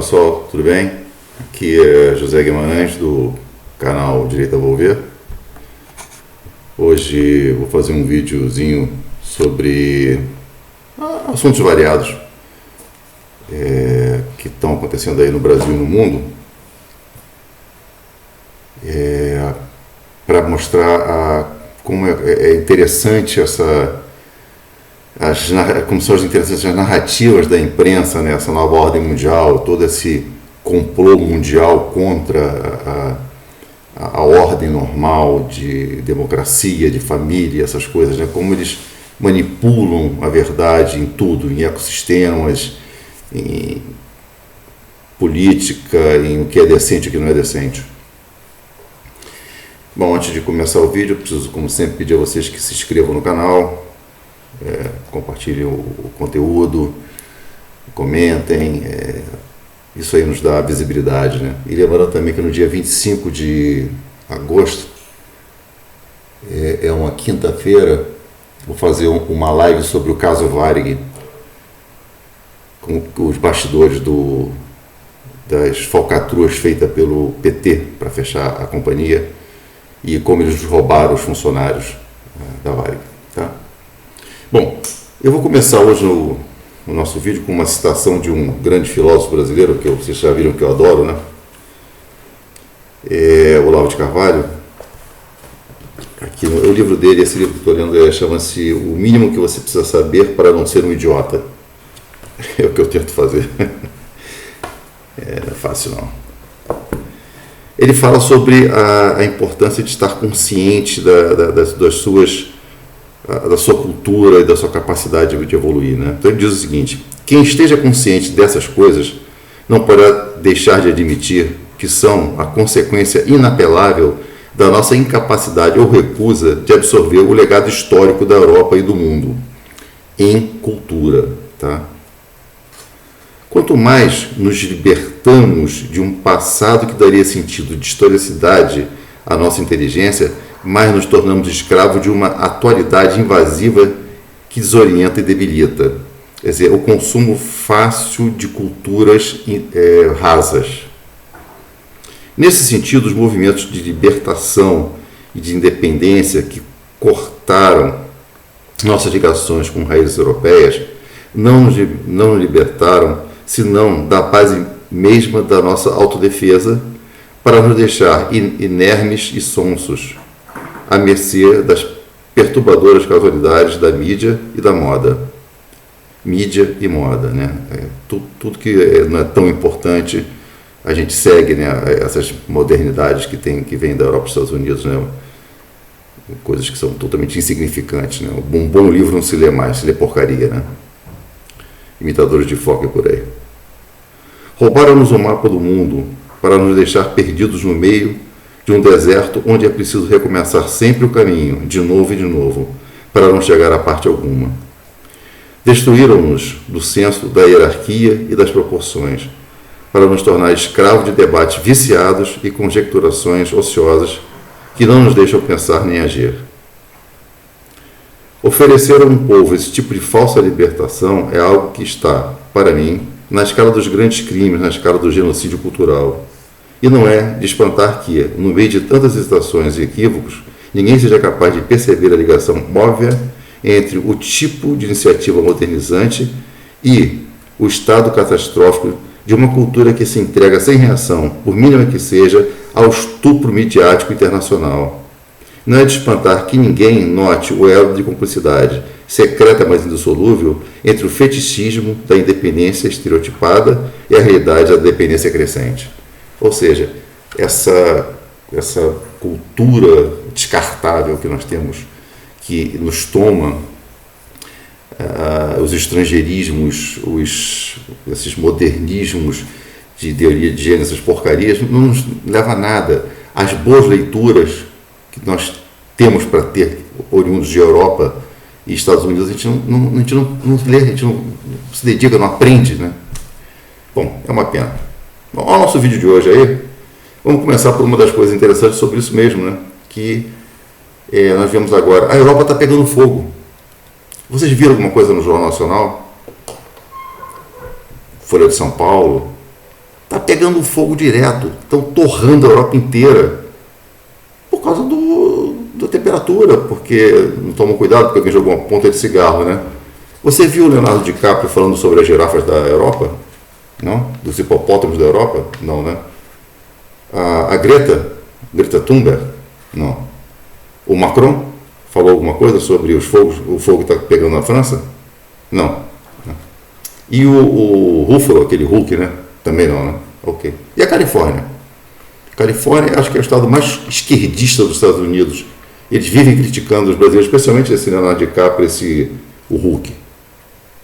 pessoal, tudo bem? Aqui é José Guimarães do canal Direito a Volver. Hoje vou fazer um videozinho sobre assuntos variados que estão acontecendo aí no Brasil e no mundo, para mostrar como é interessante como são interessantes as narrativas da imprensa, né? Essa nova ordem mundial, todo esse complô mundial contra a ordem normal de democracia, de família, essas coisas, né? Como eles manipulam a verdade em tudo, em ecossistemas, em política, em o que é decente e o que não é decente. Bom, antes de começar o vídeo, eu preciso, como sempre, pedir a vocês que se inscrevam no canal, compartilhem o conteúdo, comentem, isso aí nos dá visibilidade, né? E lembrando também que no dia 25 de agosto, é uma quinta-feira, vou fazer uma live sobre o caso Varig, com os bastidores das falcatruas feitas pelo PT para fechar a companhia e como eles roubaram os funcionários da Varig, tá? Bom, eu vou começar hoje o nosso vídeo com uma citação de um grande filósofo brasileiro, que vocês já viram que eu adoro, né? Olavo de Carvalho. Aqui o livro dele, esse livro que estou lendo, chama-se O Mínimo que Você Precisa Saber para Não Ser um Idiota. É o que eu tento fazer. Não é fácil, não. Ele fala sobre a importância de estar consciente da sua cultura e da sua capacidade de evoluir, né? Então ele diz o seguinte: quem esteja consciente dessas coisas não poderá deixar de admitir que são a consequência inapelável da nossa incapacidade ou recusa de absorver o legado histórico da Europa e do mundo em cultura, tá? Quanto mais nos libertamos de um passado que daria sentido de historicidade à nossa inteligência, mais nos tornamos escravos de uma atualidade invasiva que desorienta e debilita. Quer dizer, o consumo fácil de culturas rasas. Nesse sentido, os movimentos de libertação e de independência que cortaram nossas ligações com raízes europeias não nos libertaram senão da base mesma da nossa autodefesa, para nos deixar inermes e sonsos, à mercê das perturbadoras casualidades da mídia e da moda. Mídia e moda, né? Tudo que não é tão importante, a gente segue, né? Essas modernidades que vêm da Europa e dos Estados Unidos, né? Coisas que são totalmente insignificantes, né? Um bom livro não se lê mais, se lê porcaria, né? Imitadores de foca por aí. Roubaram-nos o mapa do mundo para nos deixar perdidos no meio de um deserto onde é preciso recomeçar sempre o caminho, de novo, para não chegar a parte alguma. Destruíram-nos do senso da hierarquia e das proporções, para nos tornar escravos de debates viciados e conjecturações ociosas que não nos deixam pensar nem agir. Oferecer a um povo esse tipo de falsa libertação é algo que está, para mim, na escala dos grandes crimes, na escala do genocídio cultural. E não é de espantar que, no meio de tantas hesitações e equívocos, ninguém seja capaz de perceber a ligação óbvia entre o tipo de iniciativa modernizante e o estado catastrófico de uma cultura que se entrega sem reação, por mínima que seja, ao estupro midiático internacional. Não é de espantar que ninguém note o elo de cumplicidade, secreta mas indissolúvel, entre o fetichismo da independência estereotipada e a realidade da dependência crescente. Ou seja, essa cultura descartável que nós temos, que nos toma os estrangeirismos, esses modernismos de ideologia de gênero, essas porcarias, não nos leva a nada. As boas leituras que nós temos para ter oriundos de Europa e Estados Unidos, a gente não lê, a gente não se dedica, não aprende, né? Bom, é uma pena. Bom, olha o nosso vídeo de hoje aí. Vamos começar por uma das coisas interessantes sobre isso mesmo, né? Que nós vemos agora. A Europa está pegando fogo. Vocês viram alguma coisa no Jornal Nacional? Folha de São Paulo? pegando fogo direto, estão torrando a Europa inteira por causa da temperatura, porque não tomam cuidado, porque alguém jogou uma ponta de cigarro, né? Você viu o Leonardo DiCaprio falando sobre as girafas da Europa? Não? Dos hipopótamos da Europa? Não, né? A Greta Thunberg? Não. O Macron falou alguma coisa sobre o fogo que está pegando na França? Não. E o Ruffalo, aquele Hulk, né? Também não, né? Ok. E a Califórnia? Califórnia, acho que é o estado mais esquerdista dos Estados Unidos. Eles vivem criticando os brasileiros, especialmente esse Leonardo DiCaprio, o Hulk.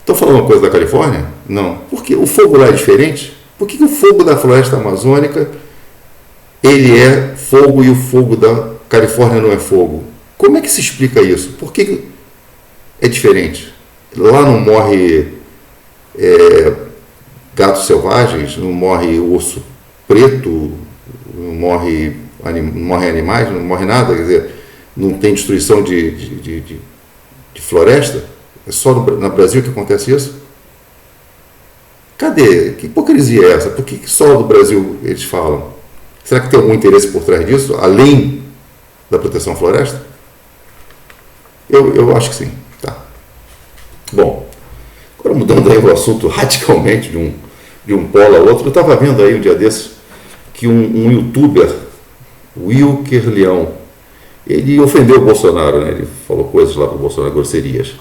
Estão falando uma coisa da Califórnia? Não. Porque o fogo lá é diferente? Por que o fogo da floresta amazônica ele é fogo e o fogo da Califórnia não é fogo? Como é que se explica isso? Por que é diferente? Lá não morre gatos selvagens, não morre urso preto, não morre animais, não morre nada, quer dizer, não tem destruição de floresta? É só no Brasil que acontece isso? Cadê? Que hipocrisia é essa? Por que só do Brasil eles falam? Será que tem algum interesse por trás disso, além da proteção à floresta? Eu acho que sim. Tá. Bom, agora mudando aí o assunto radicalmente de um polo a outro, eu estava vendo aí um dia desses que um youtuber, Wilker Leão, ele ofendeu o Bolsonaro, né? Ele falou coisas lá para o Bolsonaro, grosserias.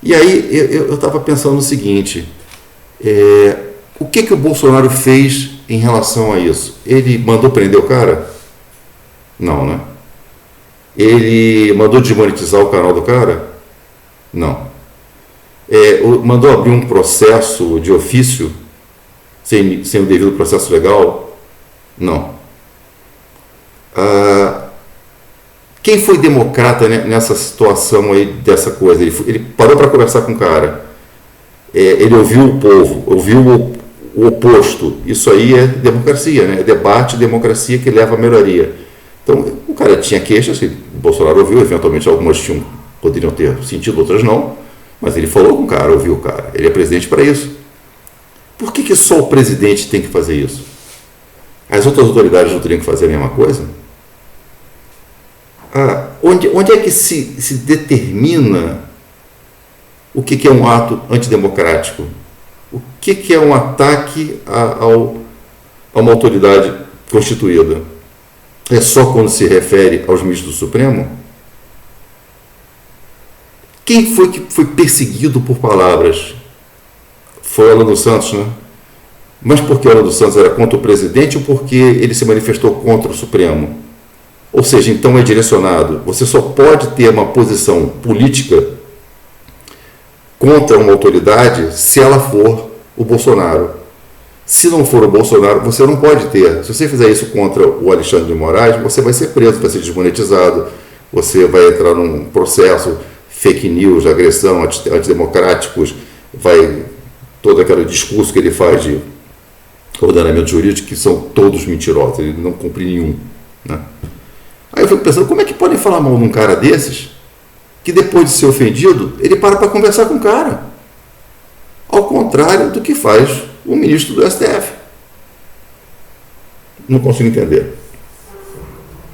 E aí eu estava pensando no seguinte, o que o Bolsonaro fez em relação a isso? Ele mandou prender o cara? Não, né? Ele mandou desmonetizar o canal do cara? Não. Mandou abrir um processo de ofício sem o devido processo legal? Não. Quem foi democrata nessa situação aí, dessa coisa? Ele parou para conversar com o cara. Ele ouviu o povo, ouviu o oposto. Isso aí é democracia, né? É debate, democracia que leva à melhoria. Então, o cara tinha queixas, o Bolsonaro ouviu, eventualmente algumas poderiam ter sentido, outras não, mas ele falou com o cara, ouviu o cara. Ele é presidente para isso. Por que só o presidente tem que fazer isso? As outras autoridades não teriam que fazer a mesma coisa? Onde é que se determina o que é um ato antidemocrático? O que é um ataque a uma autoridade constituída? É só quando se refere aos ministros do Supremo? Quem foi que foi perseguido por palavras? Foi Alan dos Santos, né? Mas porque Alan dos Santos era contra o presidente ou porque ele se manifestou contra o Supremo? Ou seja, então é direcionado. Você só pode ter uma posição política contra uma autoridade se ela for o Bolsonaro. Se não for o Bolsonaro, você não pode ter. Se você fizer isso contra o Alexandre de Moraes, você vai ser preso, vai ser desmonetizado, você vai entrar num processo, fake news, agressão, antidemocráticos, todo aquele discurso que ele faz de ordenamento jurídico, que são todos mentirosos, ele não cumpre nenhum, né? Aí eu fico pensando, como é que podem falar mal de um cara desses, que depois de ser ofendido, ele para conversar com o cara? Ao contrário do que faz o ministro do STF. Não consigo entender.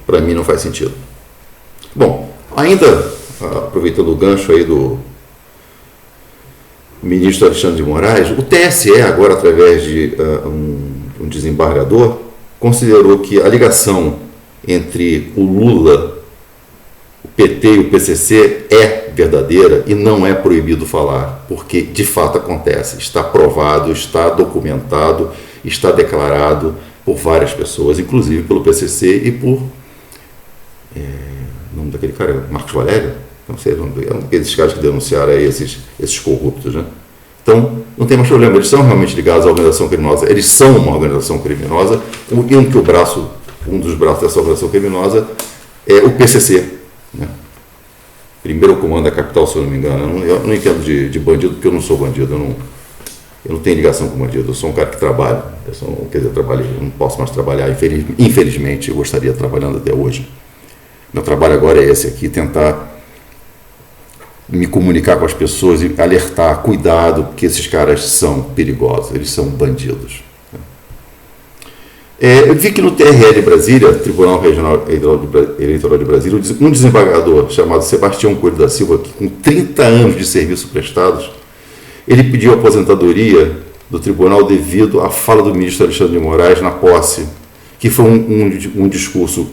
Para mim não faz sentido. Bom, ainda aproveitando o gancho aí do ministro Alexandre de Moraes, o TSE, agora através de um desembargador, considerou que a ligação entre o Lula, o PT e o PCC é verdadeira e não é proibido falar, porque de fato acontece, está provado, está documentado, está declarado por várias pessoas, inclusive pelo PCC e por o nome daquele cara, Marcos Valério, não sei, é um daqueles caras que denunciaram aí esses corruptos, né? Então, não tem mais problema, eles são realmente ligados à organização criminosa, eles são uma organização criminosa, um dos braços dessa organização criminosa é o PCC, né? Primeiro comando da capital, se eu não me engano. Eu não entendo de bandido, porque eu não sou bandido, eu não tenho ligação com bandido, eu sou um cara que trabalha, eu não posso mais trabalhar, infelizmente, eu gostaria de trabalhando até hoje. Meu trabalho agora é esse aqui, tentar me comunicar com as pessoas e alertar, cuidado, porque esses caras são perigosos, eles são bandidos. Eu vi que no TRE de Brasília, Tribunal Regional Eleitoral de Brasília, um desembargador chamado Sebastião Coelho da Silva, que com 30 anos de serviço prestados, ele pediu aposentadoria do tribunal devido à fala do ministro Alexandre de Moraes na posse, que foi um discurso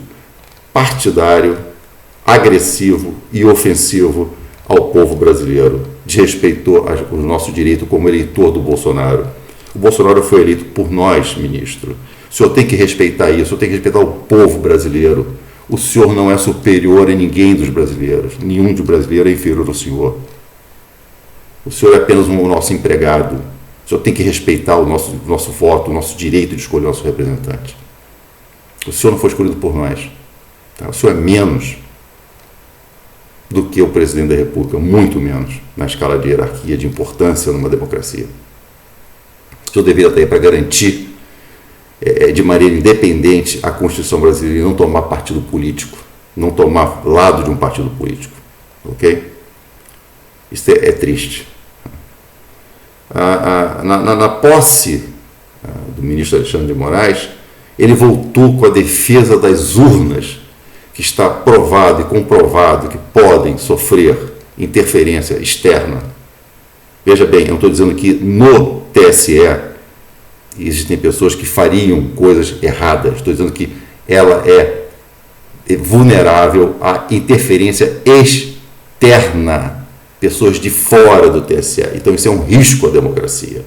partidário, agressivo e ofensivo ao povo brasileiro, desrespeitou o nosso direito como eleitor do Bolsonaro. O Bolsonaro foi eleito por nós, ministro. O senhor tem que respeitar isso, o senhor tem que respeitar o povo brasileiro. O senhor não é superior a ninguém dos brasileiros. Nenhum de brasileiro é inferior ao senhor. O senhor é apenas um nosso empregado. O senhor tem que respeitar o nosso voto, o nosso direito de escolher o nosso representante. O senhor não foi escolhido por nós. Tá? O senhor é menos do que o presidente da República, muito menos, na escala de hierarquia, de importância numa democracia. O senhor deveria estar aí para garantir de maneira independente a Constituição brasileira e não tomar partido político, não tomar lado de um partido político. Ok? Isso é triste. Na posse do ministro Alexandre de Moraes, ele voltou com a defesa das urnas, que está provado e comprovado que podem sofrer interferência externa. Veja bem, eu não estou dizendo que no TSE existem pessoas que fariam coisas erradas. Estou dizendo que ela é vulnerável à interferência externa, pessoas de fora do TSE. Então isso é um risco à democracia.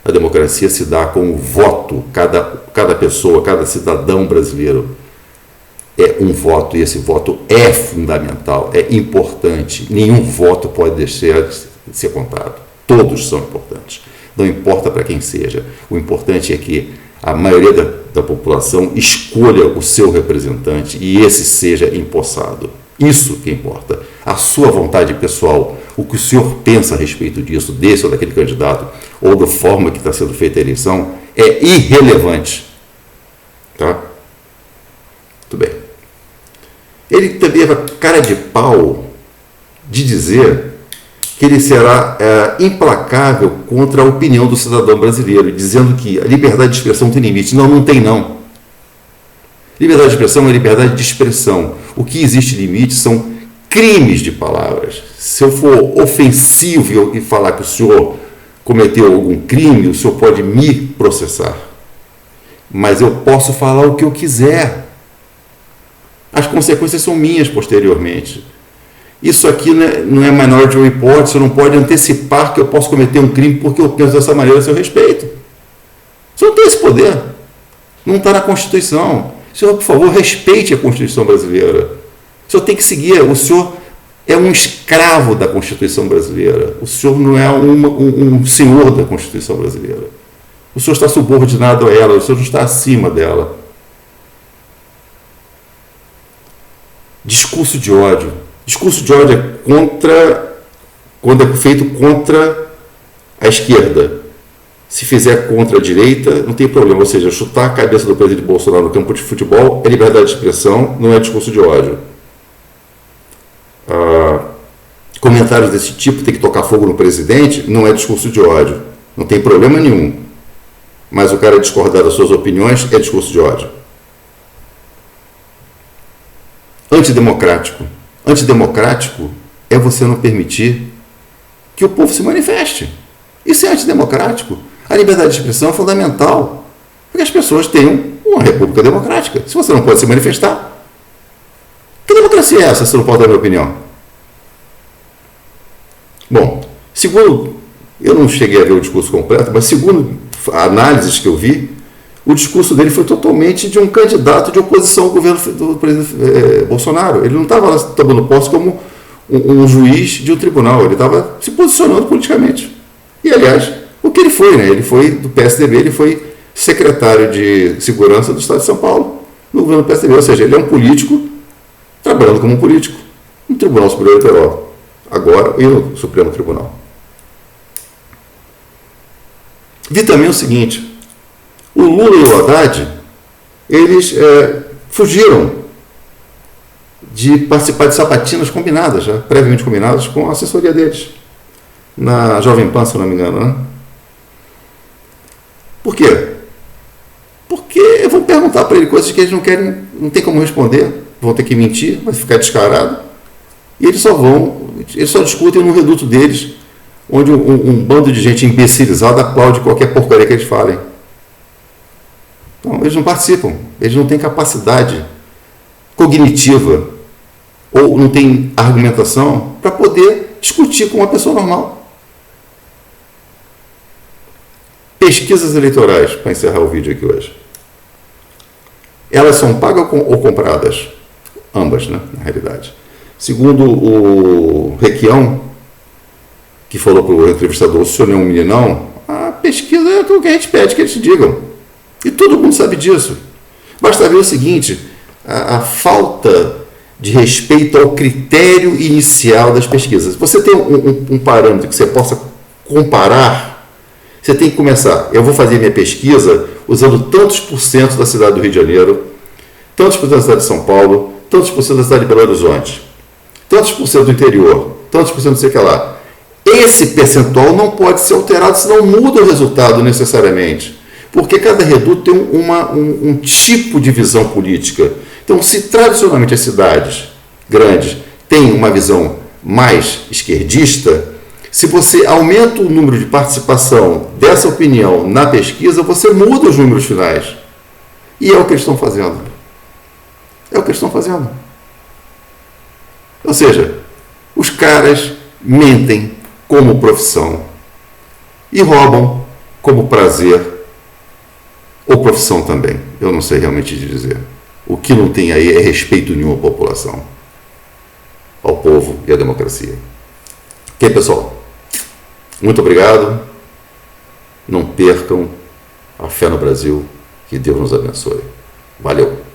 A democracia se dá com o voto. Cada pessoa, cada cidadão brasileiro é um voto, e esse voto é fundamental, é importante. Nenhum voto pode deixar de ser contado. Todos são importantes. Não importa para quem seja. O importante é que a maioria da população escolha o seu representante e esse seja empossado. Isso que importa. A sua vontade pessoal, o que o senhor pensa a respeito disso, desse ou daquele candidato, ou da forma que está sendo feita a eleição, é irrelevante. Tá? Muito bem. Ele teve a cara de pau de dizer que ele será implacável contra a opinião do cidadão brasileiro, dizendo que a liberdade de expressão tem limite. Não, não tem não. Liberdade de expressão é liberdade de expressão. O que existe limite são crimes de palavras. Se eu for ofensivo e falar que o senhor cometeu algum crime, o senhor pode me processar. Mas eu posso falar o que eu quiser. As consequências são minhas posteriormente. Isso aqui não é Minority Report, você não pode antecipar que eu posso cometer um crime porque eu penso dessa maneira a seu respeito. Você não tem esse poder. Não está na Constituição. Senhor, por favor, respeite a Constituição brasileira. O senhor tem que seguir. O senhor é um escravo da Constituição brasileira. O senhor não é um senhor da Constituição brasileira. O senhor está subordinado a ela, o senhor não está acima dela. Discurso de ódio. Discurso de ódio é quando é feito contra a esquerda. Se fizer contra a direita, não tem problema. Ou seja, chutar a cabeça do presidente Bolsonaro no campo de futebol é liberdade de expressão, não é discurso de ódio. Comentários desse tipo, tem que tocar fogo no presidente, não é discurso de ódio. Não tem problema nenhum. Mas o cara discordar das suas opiniões é discurso de ódio. Antidemocrático. Antidemocrático é você não permitir que o povo se manifeste. Isso é antidemocrático. A liberdade de expressão é fundamental, porque as pessoas tenham uma república democrática. Se você não pode se manifestar, que democracia é essa se você não pode dar a minha opinião? Bom, segundo, eu não cheguei a ver o discurso completo, mas segundo análises que eu vi, o discurso dele foi totalmente de um candidato de oposição ao governo do presidente Bolsonaro. Ele não estava lá tomando posse como um juiz de um tribunal, ele estava se posicionando politicamente. E, aliás, o que ele foi, né? Ele foi do PSDB, ele foi secretário de Segurança do Estado de São Paulo, no governo do PSDB. Ou seja, ele é um político trabalhando como um político no Tribunal Superior Eleitoral, agora e no Supremo Tribunal. Vi também o seguinte: o Lula e o Haddad, eles fugiram de participar de sabatinas combinadas, já previamente combinadas com a assessoria deles, na Jovem Pan, se eu não me engano, né? Por quê? Porque vão perguntar para ele coisas que eles não querem, não tem como responder, vão ter que mentir, vai ficar descarado. E eles só discutem no reduto deles, onde um bando de gente imbecilizada aplaude qualquer porcaria que eles falem. Então, eles não participam, eles não têm capacidade cognitiva ou não têm argumentação para poder discutir com uma pessoa normal. Pesquisas eleitorais, para encerrar o vídeo aqui hoje. Elas são pagas ou compradas? Ambas, né, na realidade. Segundo o Requião, que falou para o entrevistador, o senhor não é um meninão, a pesquisa é o que a gente pede que eles digam. E todo mundo sabe disso. Basta ver o seguinte, a falta de respeito ao critério inicial das pesquisas. Você tem um parâmetro que você possa comparar, você tem que começar, eu vou fazer minha pesquisa usando tantos por cento da cidade do Rio de Janeiro, tantos por cento da cidade de São Paulo, tantos por cento da cidade de Belo Horizonte, tantos por cento do interior, tantos por cento não sei o que lá. Esse percentual não pode ser alterado, senão muda o resultado necessariamente. Porque cada reduto tem um tipo de visão política. Então, se tradicionalmente as cidades grandes têm uma visão mais esquerdista, se você aumenta o número de participação dessa opinião na pesquisa, você muda os números finais. E é o que eles estão fazendo. É o que eles estão fazendo. Ou seja, os caras mentem como profissão e roubam como prazer ou profissão também. Eu não sei realmente dizer. O que não tem aí é respeito nenhum à população, ao povo e à democracia. Ok, pessoal? Muito obrigado. Não percam a fé no Brasil. Que Deus nos abençoe. Valeu!